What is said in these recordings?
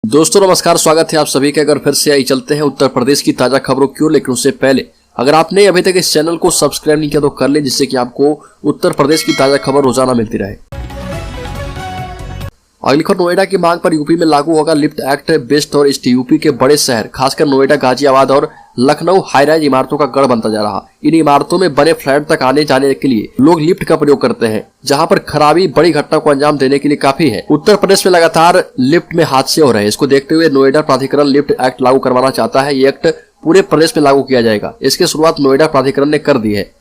दोस्तों नमस्कार, स्वागत है आप सभी का। अगर फिर से आई चलते हैं उत्तर प्रदेश की ताजा खबरों की ओर, लेकिन उससे पहले अगर आपने अभी तक इस चैनल को सब्सक्राइब नहीं किया तो कर ले, जिससे कि आपको उत्तर प्रदेश की ताजा खबर रोजाना मिलती रहे। अगली खबर, नोएडा की मांग पर यूपी में लागू होगा लिफ्ट एक्ट। वेस्ट और ईस्ट यूपी के बड़े शहर खासकर नोएडा, गाजियाबाद और लखनऊ हाईराइज इमारतों का गढ़ बनता जा रहा। इन इमारतों में बने फ्लैट तक आने जाने के लिए लोग लिफ्ट का प्रयोग करते हैं, जहां पर खराबी बड़ी घटना को अंजाम देने के लिए काफी है। उत्तर प्रदेश में लगातार लिफ्ट में हादसे हो रहे हैं। इसको देखते हुए नोएडा प्राधिकरण लिफ्ट एक्ट लागू करवाना चाहता है। ये एक्ट पूरे प्रदेश में लागू किया जाएगा। इसकी शुरुआत नोएडा प्राधिकरण ने कर दी है।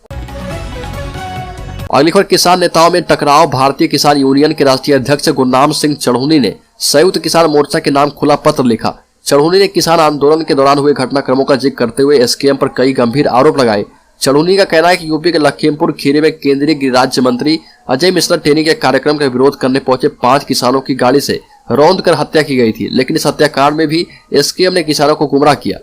अगली खबर, किसान नेताओं में टकराव। भारतीय किसान यूनियन के राष्ट्रीय अध्यक्ष गुरनाम सिंह चढ़ूनी ने संयुक्त किसान मोर्चा के नाम खुला पत्र लिखा। चढ़ूनी ने किसान आंदोलन के दौरान हुए घटनाक्रमों का जिक्र करते हुए एसकेएम पर कई गंभीर आरोप लगाए। चढ़ूनी का कहना है कि यूपी के लखीमपुर खीरी में केंद्रीय गृह राज्य मंत्री अजय मिश्रा टेनी के कार्यक्रम का विरोध करने पहुंचे 5 किसानों की गाड़ी से रौंद कर हत्या की गई थी, लेकिन इस हत्याकांड में भी एसकेएम ने किसानों को गुमराह किया।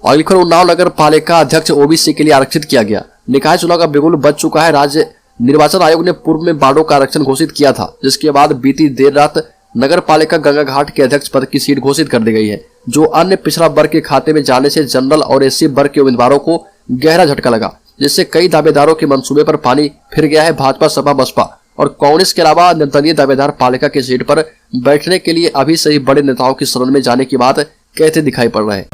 अगली खबर, उन्नाव नगर पालिका अध्यक्ष ओबीसी के लिए आरक्षित किया गया। निकाय चुनाव का बिगुल बज चुका है। राज्य निर्वाचन आयोग ने पूर्व में बाडो का आरक्षण घोषित किया था, जिसके बाद बीती देर रात नगर पालिका गंगा घाट के अध्यक्ष पद की सीट घोषित कर दी गई है, जो अन्य पिछड़ा वर्ग के खाते में जाने से जनरल और एससी वर्ग के उम्मीदवारों को गहरा झटका लगा, जिससे कई दावेदारों के मंसूबे पर पानी फिर गया है। भाजपा, सपा, बसपा और कांग्रेस के अलावा निर्दलीय दावेदार पालिका की सीट पर बैठने के लिए अभी से ही बड़े नेताओं की शरण में जाने की बात कहते दिखाई पड़ रहे हैं।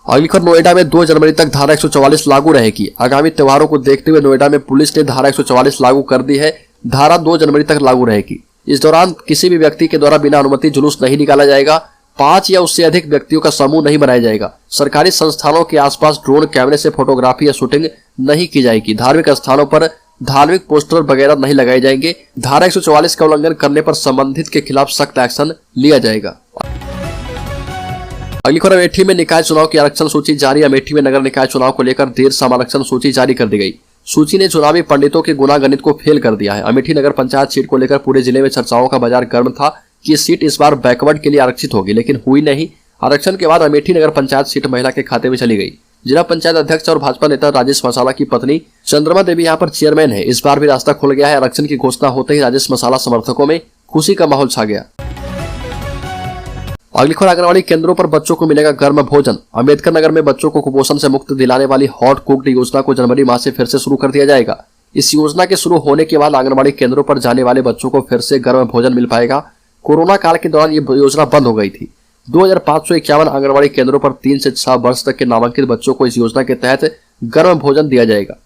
अगली खबर, नोएडा में 2 जनवरी तक धारा 144 लागू रहेगी। आगामी त्योहारों को देखते हुए नोएडा में पुलिस ने धारा 144 लागू कर दी है। धारा 2 जनवरी तक लागू रहेगी। इस दौरान किसी भी व्यक्ति के द्वारा बिना अनुमति जुलूस नहीं निकाला जाएगा। 5 या उससे अधिक व्यक्तियों का समूह नहीं बनाया जाएगा। सरकारी संस्थानों के आसपास ड्रोन कैमरे से फोटोग्राफी या शूटिंग नहीं की जाएगी। धार्मिक स्थानों पर धार्मिक पोस्टर वगैरह नहीं लगाए जाएंगे। धारा 144 का उल्लंघन करने पर संबंधित के खिलाफ सख्त एक्शन लिया जाएगा। अगली खबर, अमेठी में निकाय चुनाव की आरक्षण सूची जारी। अमेठी में नगर निकाय चुनाव को लेकर देर शाम आरक्षण सूची जारी कर दी गई। सूची ने चुनावी पंडितों के गुनागणित को फेल कर दिया है। अमेठी नगर पंचायत सीट को लेकर पूरे जिले में चर्चाओं का बाजार गर्म था कि ये सीट इस बार बैकवर्ड के लिए आरक्षित होगी, लेकिन हुई नहीं। आरक्षण के बाद अमेठी नगर पंचायत सीट महिला के खाते में चली गई। जिला पंचायत अध्यक्ष और भाजपा नेता राजेश मसाला की पत्नी चंद्रमा देवी यहाँ पर चेयरमैन है। इस बार भी रास्ता खुल गया है। आरक्षण की घोषणा होते ही राजेश मसाला समर्थकों में खुशी का माहौल छा गया। अगली खबर, आंगनबाड़ी केंद्रों पर बच्चों को मिलेगा गर्म भोजन। अम्बेडकर नगर में बच्चों को कुपोषण से मुक्त दिलाने वाली हॉट कुक्ड योजना को जनवरी माह से फिर से शुरू कर दिया जाएगा। इस योजना के शुरू होने के बाद आंगनबाड़ी केंद्रों पर जाने वाले बच्चों को फिर से गर्म भोजन मिल पाएगा। कोरोना काल के दौरान ये योजना बंद हो गई थी। 2551 आंगनबाड़ी केंद्रों पर 3 से 6 वर्ष तक के नामांकित बच्चों को इस योजना के तहत गर्म भोजन दिया जाएगा।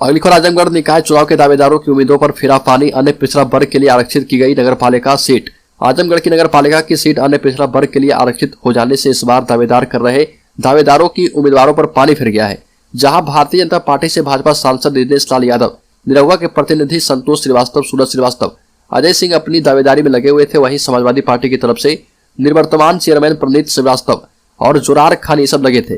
अगली खबर, आजमगढ़ निकाय चुनाव के दावेदारों की उम्मीदों पर फिरा पानी। अन्य पिछड़ा वर्ग के लिए आरक्षित की गई नगर पालिका सीट। आजमगढ़ की नगर पालिका की सीट अन्य पिछड़ा वर्ग के लिए आरक्षित हो जाने से इस बार दावेदार कर रहे दावेदारों की उम्मीदवारों पर पानी फिर गया है। जहां भारतीय जनता पार्टी से भाजपा सांसद दिनेश लाल यादव, निरहुआ के प्रतिनिधि संतोष श्रीवास्तव, सूरज श्रीवास्तव, अजय सिंह अपनी दावेदारी में लगे हुए थे, वहीं समाजवादी पार्टी की तरफ से निवर्तमान चेयरमैन प्रणीत श्रीवास्तव और जुरार खान ये सब लगे थे।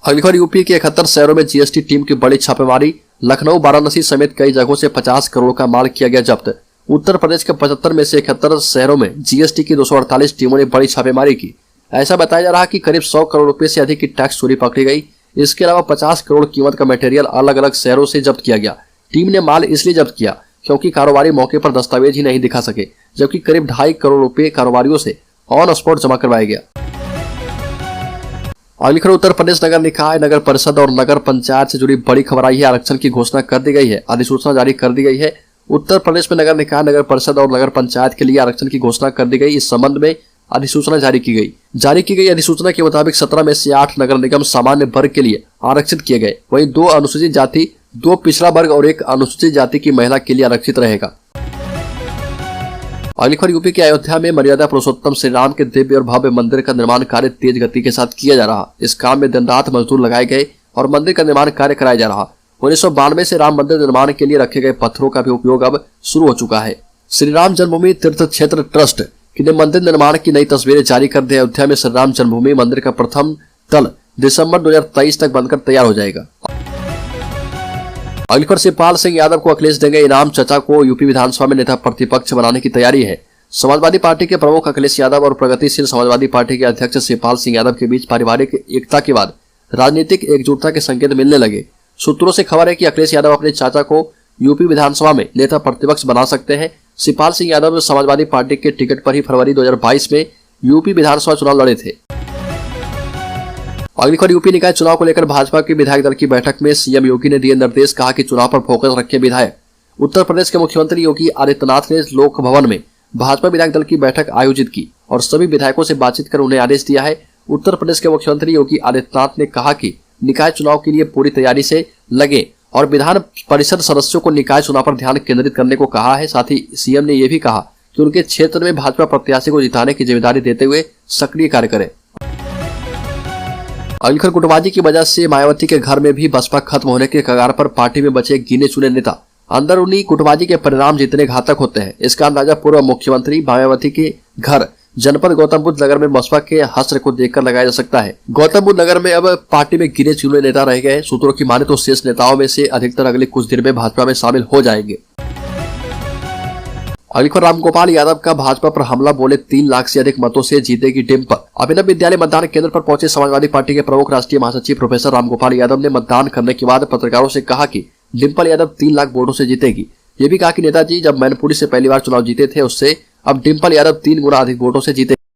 अगली खबर, यूपी के 71 शहरों में जीएसटी टीम की बड़ी छापेमारी। लखनऊ, वाराणसी समेत कई जगहों से 50 करोड़ का माल किया गया जब्त। उत्तर प्रदेश के 75 में से 71 शहरों में जीएसटी की 248 टीमों ने बड़ी छापेमारी की। ऐसा बताया जा रहा है कि करीब 100 करोड़ रुपए से अधिक की टैक्स चोरी पकड़ी गई। इसके अलावा 50 करोड़ कीमत का मटेरियल अलग अलग शहरों से जब्त किया गया। टीम ने माल इसलिए जब्त किया क्योंकि कारोबारी मौके पर दस्तावेज ही नहीं दिखा सके, जबकि करीब 2.5 करोड़ रुपए कारोबारियों से ऑन स्पॉट जमा करवाया गया। अगली खबर, उत्तर प्रदेश नगर निकाय, नगर परिषद और नगर पंचायत से जुड़ी बड़ी खबर आई है। आरक्षण की घोषणा कर दी गई है। अधिसूचना जारी कर दी गई है। उत्तर प्रदेश में नगर निकाय, नगर परिषद और नगर पंचायत के लिए आरक्षण की घोषणा कर दी गई। इस संबंध में अधिसूचना जारी की गई। अधिसूचना के मुताबिक 17 में से 8 नगर निगम सामान्य वर्ग के लिए आरक्षित किए गए। वहीं 2 अनुसूचित जाति, 2 पिछड़ा वर्ग और 1 अनुसूचित जाति की महिला के लिए आरक्षित रहेगा। अगली खबर, यूपी के अयोध्या में मर्यादा पुरुषोत्तम श्री राम के दिव्य और भव्य मंदिर का निर्माण कार्य तेज गति के साथ किया जा रहा। इस काम में दिन रात मजदूर लगाए गए और मंदिर का निर्माण कार्य कराया जा रहा। 1992 से राम मंदिर निर्माण के लिए रखे गए पत्थरों का भी उपयोग अब शुरू हो चुका है। श्री राम जन्मभूमि तीर्थ क्षेत्र ट्रस्ट ने मंदिर निर्माण की नई तस्वीरें जारी कर दी। अयोध्या में श्री राम जन्मभूमि मंदिर का प्रथम तल दिसंबर 2023 तक बनकर तैयार हो जाएगा। अगली खबर, शिवपाल सिंह यादव को अखिलेश देंगे इनाम। चचा को यूपी विधानसभा में नेता प्रतिपक्ष बनाने की तैयारी है। समाजवादी पार्टी के प्रमुख अखिलेश यादव और प्रगतिशील समाजवादी पार्टी के अध्यक्ष शिवपाल सिंह यादव के बीच पारिवारिक एकता के बाद राजनीतिक एकजुटता के संकेत मिलने लगे। सूत्रों से खबर है कि अखिलेश यादव अपने चाचा को यूपी विधानसभा में नेता प्रतिपक्ष बना सकते हैं। शिवपाल सिंह यादव समाजवादी पार्टी के टिकट पर ही फरवरी 2022 में यूपी विधानसभा चुनाव लड़े थे। अगली खबर, यूपी निकाय चुनाव को लेकर भाजपा के विधायक दल की बैठक में सीएम योगी ने दिए निर्देश, कहा कि चुनाव पर फोकस रखें विधायक। उत्तर प्रदेश के मुख्यमंत्री योगी आदित्यनाथ ने लोक भवन में भाजपा विधायक दल की बैठक आयोजित की और सभी विधायकों से बातचीत कर उन्हें आदेश दिया है। उत्तर प्रदेश के मुख्यमंत्री योगी आदित्यनाथ ने कहा कि निकाय चुनाव के लिए पूरी तैयारी से लगे और विधान परिषद सदस्यों को निकाय चुनाव पर ध्यान केंद्रित करने को कहा है। साथ ही सीएम ने यह भी कहा कि उनके क्षेत्र में भाजपा प्रत्याशी को जिताने की जिम्मेदारी देते हुए सक्रिय कार्य करें। अगली खबर, गुटबाजी की वजह से मायावती के घर में भी बसपा खत्म होने के कगार पर पार्टी में बचे गिने चुने नेता। अंदरूनी गुटबाजी के परिणाम जितने घातक होते हैं, इसका अंदाजा पूर्व मुख्यमंत्री मायावती के घर जनपद गौतम बुद्ध नगर में बसपा के हश्र को देखकर लगाया जा सकता है। गौतम बुद्ध नगर में अब पार्टी में गिने चुने नेता रह गए। सूत्रों की माने तो शेष नेताओं में से अधिकतर अगले कुछ दिन में भाजपा में शामिल हो जाएंगे। अगली खबर, रामगोपाल यादव का भाजपा पर हमला, बोले 3 लाख से अधिक मतों से जीतेगी डिम्पल। अभिनव विद्यालय मतदान केंद्र पर पहुंचे समाजवादी पार्टी के प्रमुख राष्ट्रीय महासचिव प्रोफेसर रामगोपाल यादव ने मतदान करने के बाद पत्रकारों से कहा कि डिम्पल यादव 3 लाख वोटों से जीतेगी। ये भी कहा कि नेताजी जब मैनपुरी से पहली बार चुनाव जीते थे, उससे अब डिम्पल यादव 3 गुना अधिक वोटों से जीते।